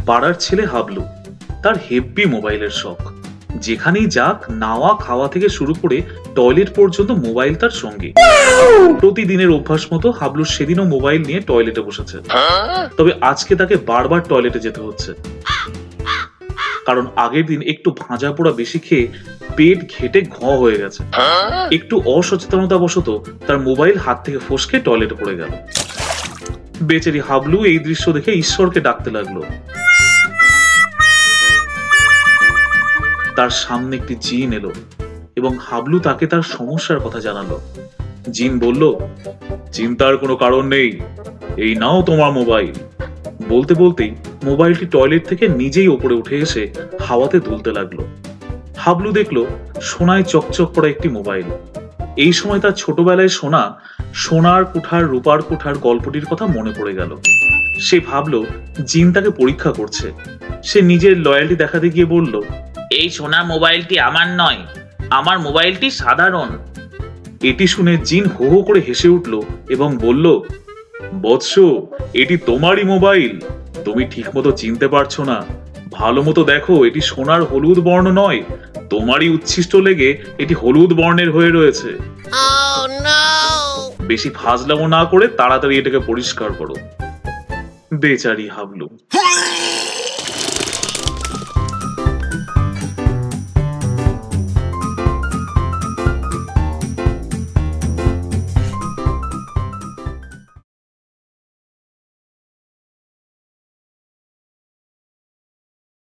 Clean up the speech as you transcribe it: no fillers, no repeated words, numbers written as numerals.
পাড়ার ছেলে হাবলু, তার হেব্বি মোবাইলের শখ। যেখানেই যাক, নাওয়া খাওয়া থেকে শুরু করে টয়লেট পর্যন্ত মোবাইল তার সঙ্গে। প্রতিদিনের অভ্যাস মতো হাবলু সেদিনও মোবাইল নিয়ে টয়লেটে বসেছে। তবে আজকে তাকে বারবার টয়লেটে যেতে হচ্ছে, কারণ আগের দিন একটু ভাজা পোড়া বেশি খেয়ে পেট ঘেটে ঘ হয়ে গেছে। একটু অসচেতনতা বশত তার মোবাইল হাত থেকে ফসকে টয়লেটে পড়ে গেল। বেচারি হাবলু এই দৃশ্য দেখে ঈশ্বরকে ডাকতে লাগলো। তার সামনে একটি জিন এলো এবং হাবলু তাকে তার সমস্যার কথা জানালো। জিন বলল, চিন্তার কোনো কারণ নেই, এই নাও তোমার মোবাইল। বলতে বলতেই মোবাইলটি টয়লেট থেকে নিজেই ওপরে উঠে এসে হাওয়াতে দুলতে লাগলো। হাবলু দেখলো সোনায় চকচক করা একটি মোবাইল। এই সময় তার ছোটবেলায় শোনা সোনার কুঠার রূপার কুঠার গল্পটির কথা মনে পড়ে গেল। সে ভাবলো জিন তাকে পরীক্ষা করছে। সে নিজের লয়্যালটি দেখাতে গিয়ে বলল, এই সোনার মোবাইলটি আমার নয়, আমার মোবাইলটি সাধারণ। এটি শুনে জিন হো হো করে হেসে উঠল এবং বলল, বৎস, এটি তোমারই মোবাইল, তুমি ঠিক মতো চিনতে পারছো না। ভালো মতো দেখো, এটি সোনার হলুদ বর্ণ নয়, তোমারই উচ্ছিষ্ট লেগে এটি হলুদ বর্ণের হয়ে রয়েছে। বেশি ফাজলামো না করে তাড়াতাড়ি এটাকে পরিষ্কার করো। বেচারি হাবলু।